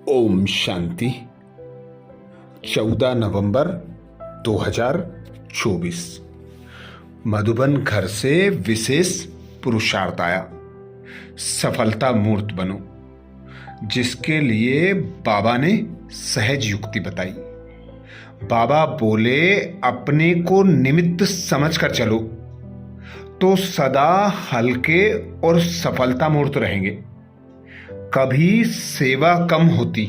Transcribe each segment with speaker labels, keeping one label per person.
Speaker 1: ओम शांति। 14 नवंबर 2024 मधुबन घर से विशेष पुरुषार्थ आया। सफलता मूर्त बनो, जिसके लिए बाबा ने सहज युक्ति बताई। बाबा बोले, अपने को निमित्त समझकर चलो तो सदा हल्के और सफलता मूर्त रहेंगे। कभी सेवा कम होती,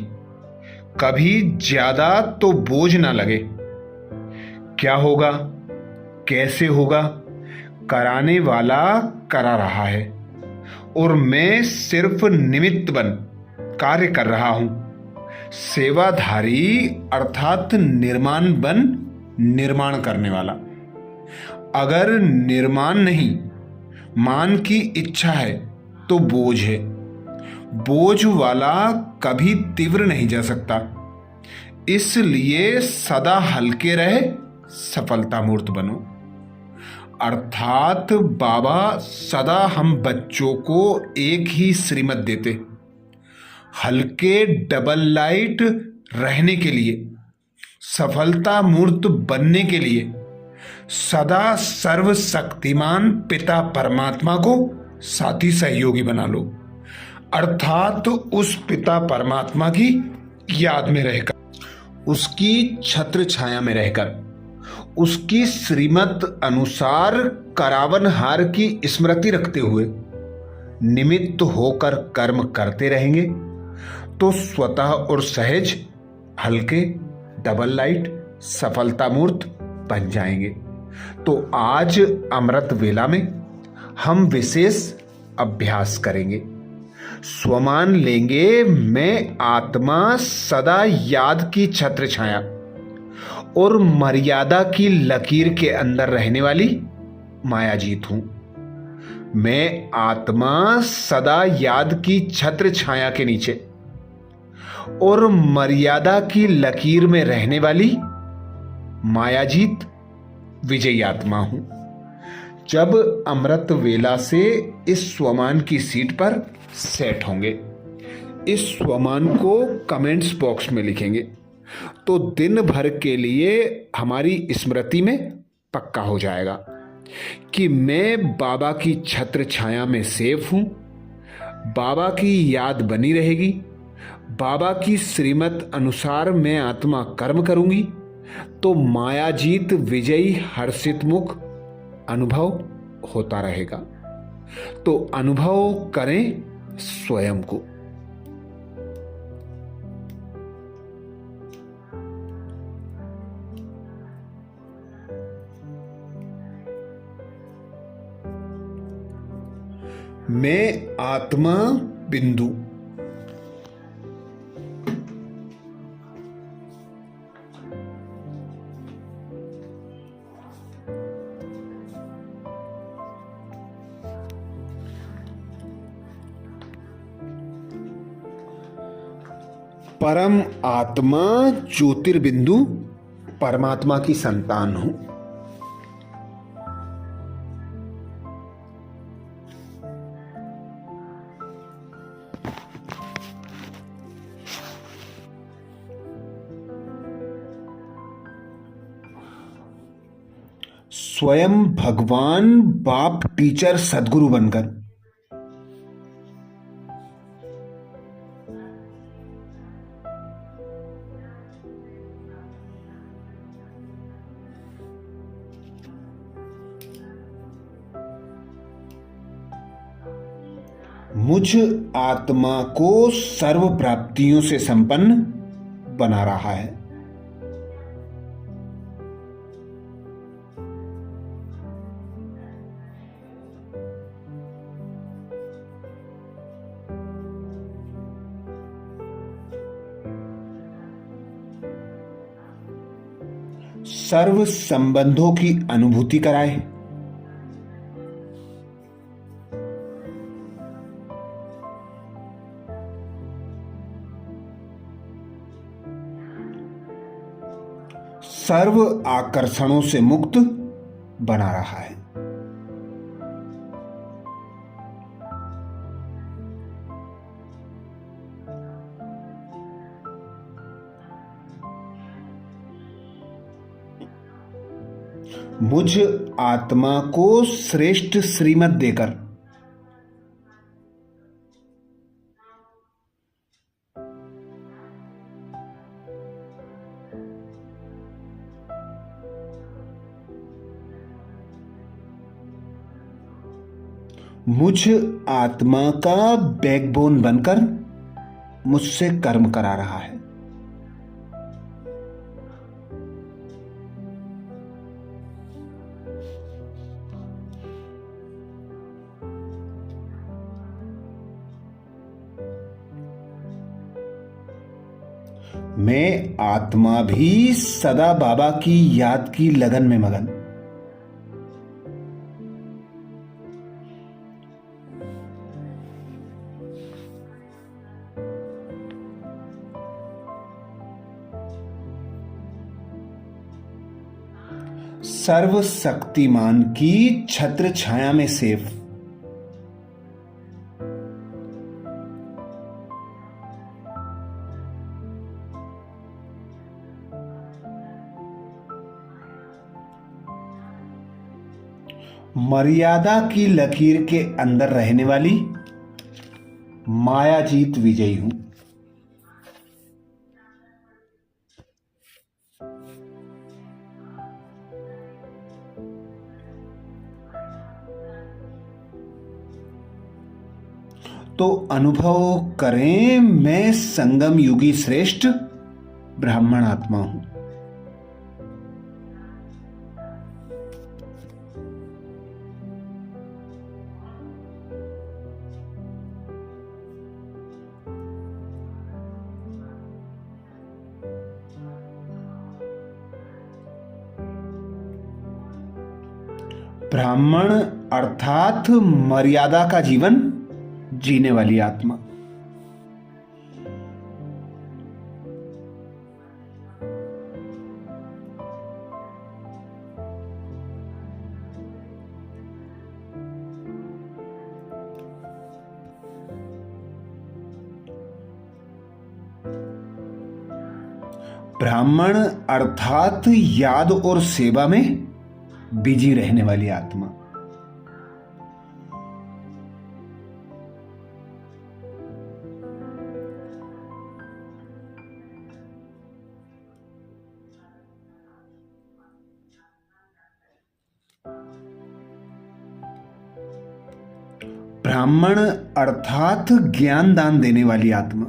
Speaker 1: कभी ज्यादा तो बोझ ना लगे। क्या होगा, कैसे होगा, कराने वाला करा रहा है और मैं सिर्फ निमित्त बन कार्य कर रहा हूं। सेवाधारी अर्थात निर्माण बन निर्माण करने वाला। अगर निर्माण नहीं, मान की इच्छा है तो बोझ है। बोझ वाला कभी तीव्र नहीं जा सकता। इसलिए सदा हल्के रहे, सफलता मूर्त बनो। अर्थात बाबा सदा हम बच्चों को एक ही श्रीमत देते, हल्के डबल लाइट रहने के लिए, सफलता मूर्त बनने के लिए सदा सर्वशक्तिमान पिता परमात्मा को साथी सहयोगी बना लो। अर्थात उस पिता परमात्मा की याद में रहकर, उसकी छत्र छाया में रहकर, उसकी श्रीमत अनुसार करावन हार की स्मृति रखते हुए निमित्त होकर कर्म करते रहेंगे तो स्वतः और सहज हल्के डबल लाइट सफलता मूर्त बन जाएंगे। तो आज अमृत वेला में हम विशेष अभ्यास करेंगे। स्वमान लेंगे, मैं आत्मा सदा याद की छत्र छाया और मर्यादा की लकीर के अंदर रहने वाली मायाजीत हूं। मैं आत्मा सदा याद की छत्र छाया के नीचे और मर्यादा की लकीर में रहने वाली मायाजीत विजयी आत्मा हूं। जब अमृत वेला से इस स्वमान की सीट पर सेट होंगे, इस स्वमान को कमेंट्स बॉक्स में लिखेंगे तो दिन भर के लिए हमारी स्मृति में पक्का हो जाएगा कि मैं बाबा की छत्र छाया में सेफ हूं। बाबा की याद बनी रहेगी, बाबा की श्रीमत अनुसार मैं आत्मा कर्म करूंगी तो मायाजीत विजयी हर्षित मुख अनुभव होता रहेगा। तो अनुभव करें स्वयं को। मैं आत्मा बिंदु, परम आत्मा ज्योतिर्बिंदु परमात्मा की संतान हूं। स्वयं भगवान बाप टीचर सदगुरु बनकर मुझ आत्मा को सर्व प्राप्तियों से संपन्न बना रहा है। सर्व संबंधों की अनुभूति कराए, सर्व आकर्षणों से मुक्त बना रहा है। मुझ आत्मा को श्रेष्ठ श्रीमत देकर मुझ आत्मा का बैकबोन बनकर मुझसे कर्म करा रहा है। मैं आत्मा भी सदा बाबा की याद की लगन में मगन। सर्वशक्तिमान की छत्र छाया में सेफ। मर्यादा की लकीर के अंदर रहने वाली मायाजीत विजयी हूं। तो अनुभव करें, मैं संगम युगी श्रेष्ठ ब्राह्मण आत्मा हूं। ब्राह्मण अर्थात मर्यादा का जीवन जीने वाली आत्मा। ब्राह्मण अर्थात याद और सेवा में बिजी रहने वाली आत्मा। ब्राह्मण अर्थात ज्ञान दान देने वाली आत्मा।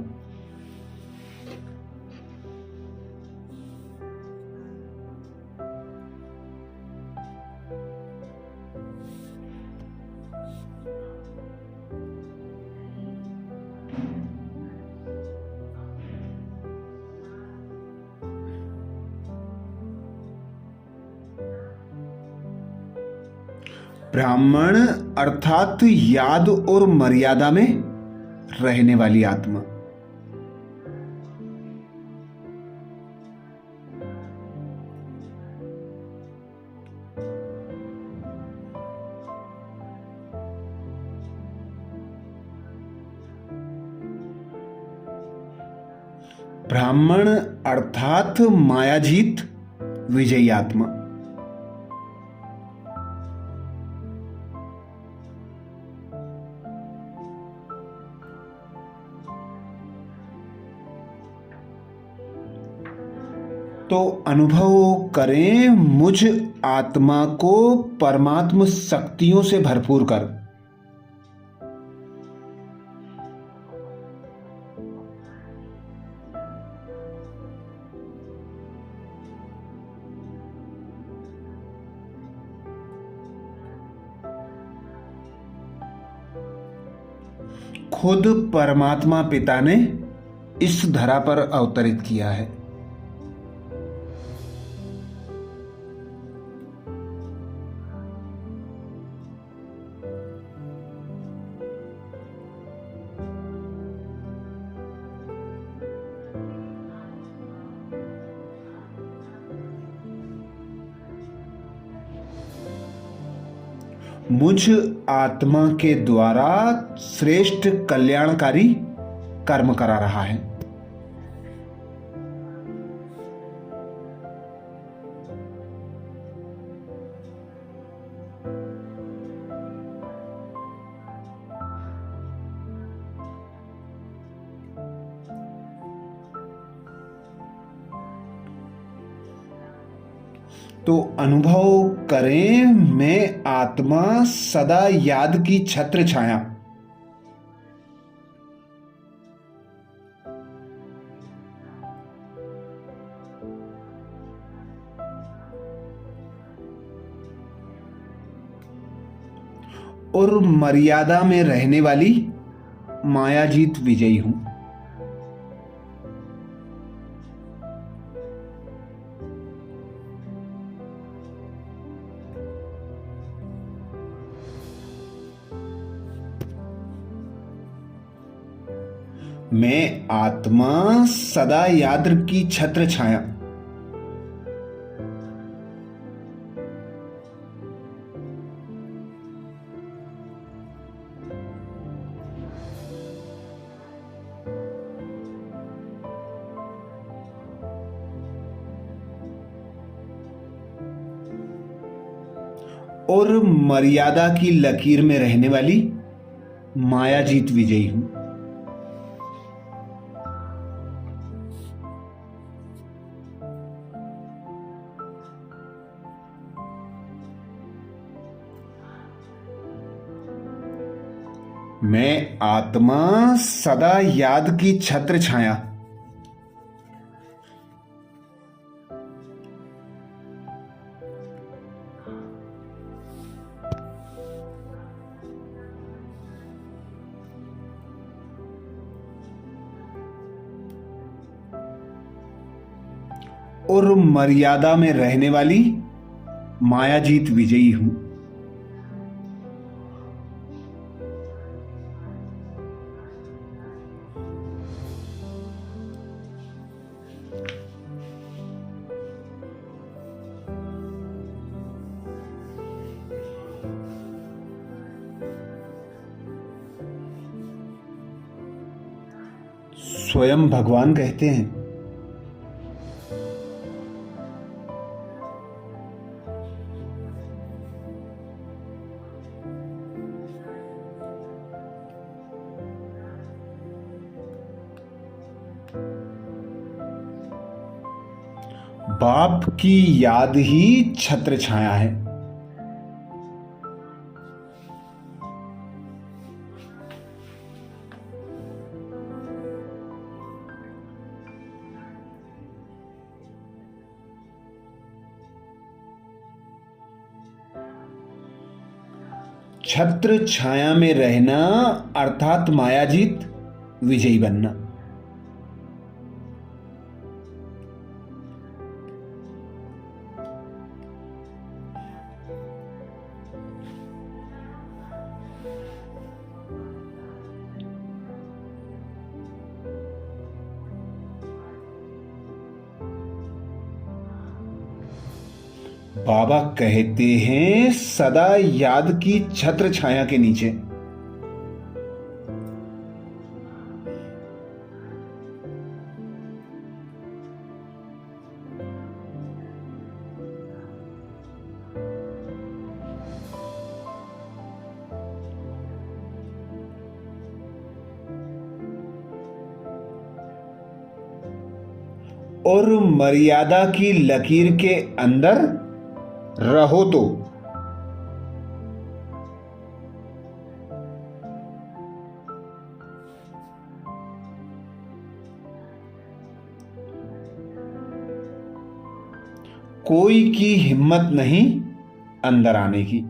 Speaker 1: ब्राह्मण अर्थात याद और मर्यादा में रहने वाली आत्मा। ब्राह्मण अर्थात मायाजीत विजयी आत्मा। तो अनुभव करें, मुझ आत्मा को परमात्म शक्तियों से भरपूर कर खुद परमात्मा पिता ने इस धरा पर अवतरित किया है। मुझ आत्मा के द्वारा श्रेष्ठ कल्याणकारी कर्म करा रहा है। तो अनुभव करें मैं आत्मा सदा याद की छत्र छाया। और मर्यादा में रहने वाली मायाजीत विजयी हूं। मैं आत्मा सदा याद की छत्र छाया। और मर्यादा की लकीर में रहने वाली मायाजीत विजयी हूं। मैं आत्मा सदा याद की छत्र छाया। और मर्यादा में रहने वाली मायाजीत विजयी हूं। स्वयं भगवान कहते हैं, बाप की याद ही छत्र छाया है। छत्र छाया में रहना अर्थात मायाजीत विजयी बनना। बाबा कहते हैं सदा याद की छत्र छाया के नीचे और मर्यादा की लकीर के अंदर रहो तो कोई की हिम्मत नहीं अंदर आने की।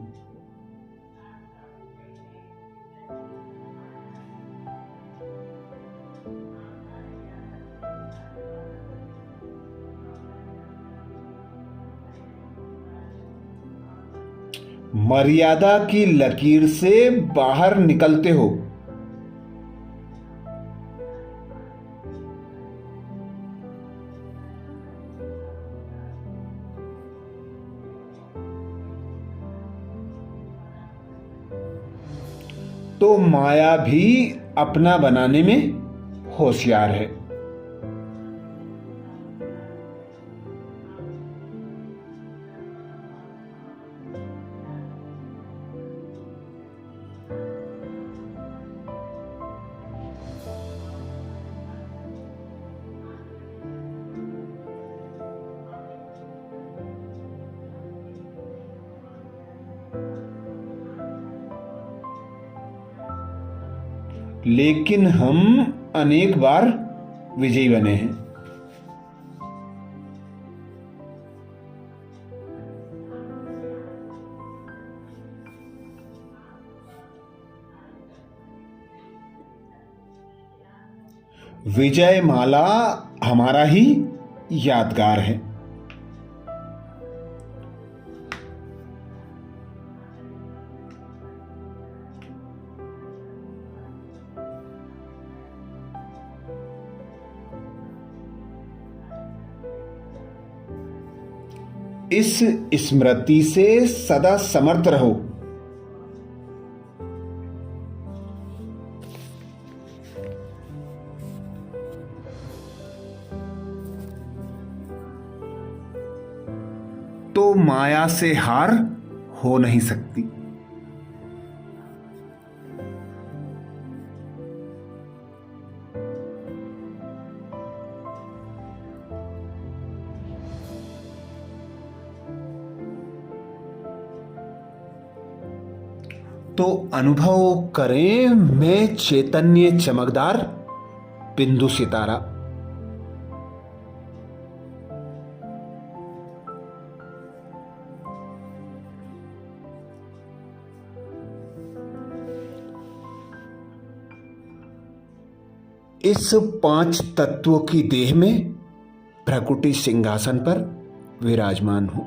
Speaker 1: मर्यादा की लकीर से बाहर निकलते हो तो माया भी अपना बनाने में होशियार है। लेकिन हम अनेक बार विजयी बने हैं। विजय माला हमारा ही यादगार है। इस स्मृति से सदा समर्थ रहो। तो माया से हार हो नहीं सकती। तो अनुभव करें मैं चैतन्य चमकदार बिंदु सितारा। इस 5 तत्वों की देह में प्रकृति सिंहासन पर विराजमान हूं।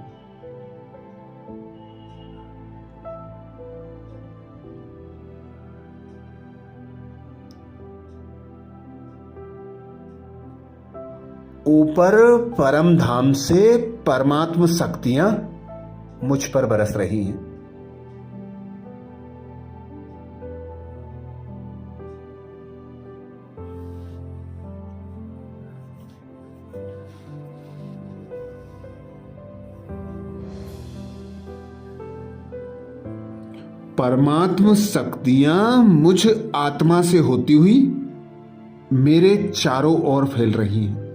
Speaker 1: ऊपर परम धाम से परमात्म शक्तियां मुझ पर बरस रही हैं। परमात्म शक्तियां मुझ आत्मा से होती हुई मेरे चारों ओर फैल रही हैं।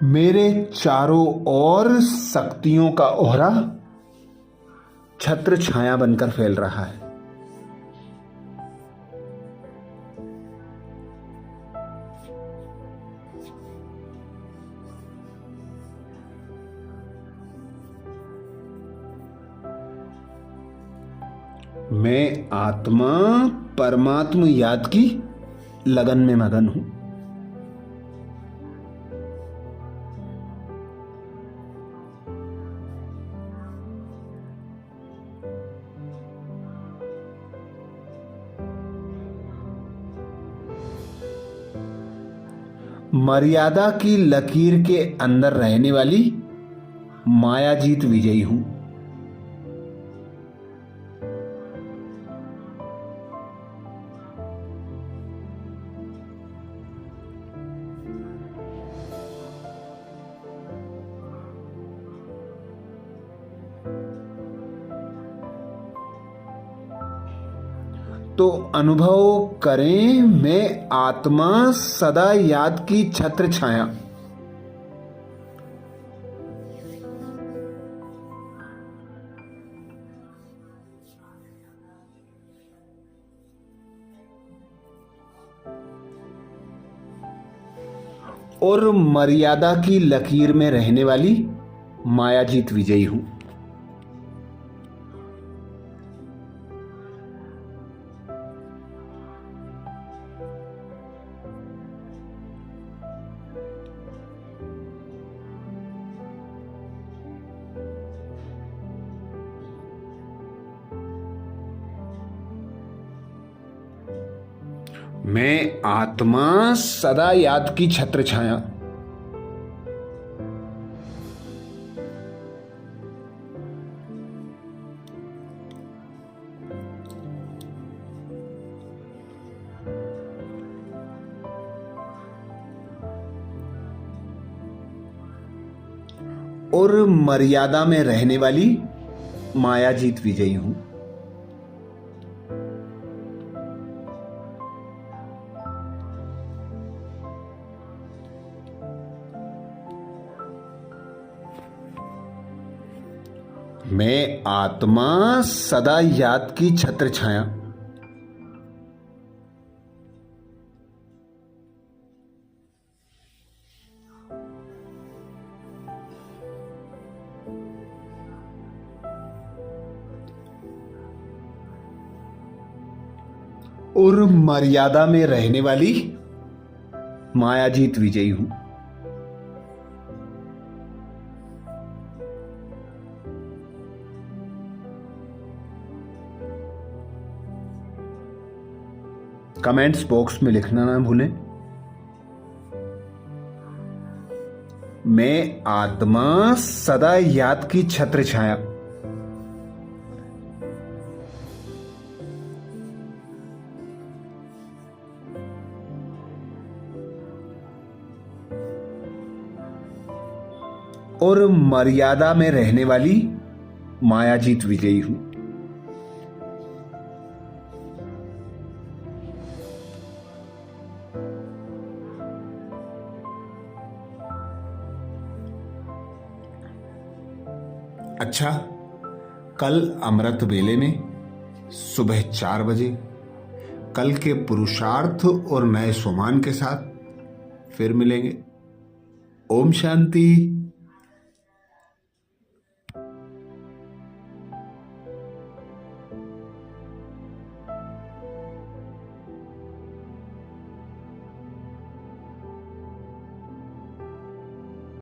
Speaker 1: मेरे चारों ओर शक्तियों का ओहरा छत्र छाया बनकर फैल रहा है। मैं आत्मा परमात्म याद की लगन में मगन हूं। मर्यादा की लकीर के अंदर रहने वाली मायाजीत विजयी हूं। तो अनुभव करें मैं आत्मा सदा याद की छत्र छाया। और मर्यादा की लकीर में रहने वाली मायाजीत विजयी हूं। मैं आत्मा सदा याद की छत्र छाया। और मर्यादा में रहने वाली माया जीत विजयी हूं। मैं आत्मा सदा याद की छत्र छाया। और मर्यादा में रहने वाली माया जीत विजयी हूं। कमेंट्स बॉक्स में लिखना ना भूलें। मैं आत्मा सदा याद की छत्र छाया। और मर्यादा में रहने वाली माया जीत विजयी हूं। अच्छा, कल अमृत वेले में सुबह 4 बजे कल के पुरुषार्थ और नए सोमान के साथ फिर मिलेंगे। ओम शांति।